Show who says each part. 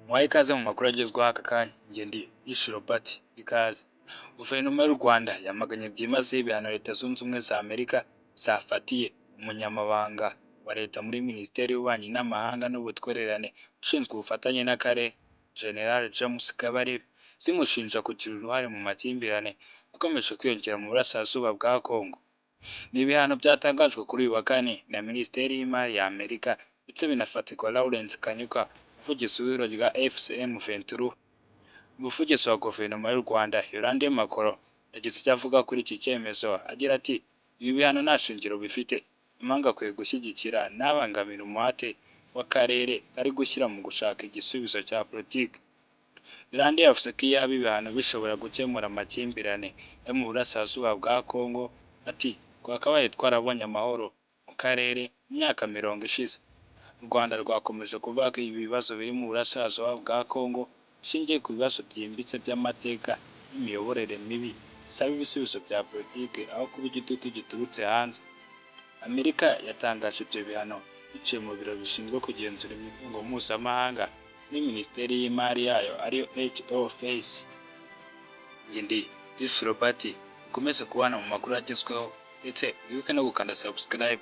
Speaker 1: Muhaye ikaze mu makuru agezweho aka kanya, njye ndi Robert ikaze. Guverinoma y'u Rwanda yamaganye byimazeyo ibihano Leta Zunze Ubumwe za Amerika zafatiye umunyamabanga wa Leta muri Minisiteri y'Ububanyi n'Amahanga n'Ubutwererane ushinzwe ubufatanye n'Akarere, General James Kabarebe, zimushinja kugira uruhare mu makimbirane akomeje kwiyongera mu burasirazuba bwa Congo. Ni ibihano byatangajwe kuri uyu wa kane na Minisiteri y'Imari ya Amerika ndetse binafatirwa Lawrence Kanyuka, umuvugizi w'ibiro rya FCM23. Umuvugizi wa guverinoma y'u Rwanda Yolande Makoro yagize icyo avuga kuri iki cyemezo agira ati ibi bihano nta shingiro bifite, impanga akwiye gushyigikira n'abangamira umuhate w'akarere kari gushyira mu gushaka igisubizo cya politiki. Yolande yavuze ko iyaba ibihano bishobora gukemura amakimbirane yo mu burasirazuba bwa Congo, ati twakabaye twarabonye amahoro mu karere mu myaka 20 ishize. U Rwanda rwakomeje kuvuga ko ibi bibazo biri mu burasirazuba bwa Congo bishingiye ku bibazo byimbitse by'amateka n'imiyoborere mibi bisaba ibisubizo bya politiki aho kuba igitutu giturutse hanze. Amerika yatangaje ibyo bihano biciye mu biro bishinzwe kugenzura imitungo mpuzamahanga muri Minisiteri y'Imari yayo ariyo HOFACE. Njye ndi Robert, ukomeze kubana mu makuru agezweho ndetse wibuke no gukanda subscribe.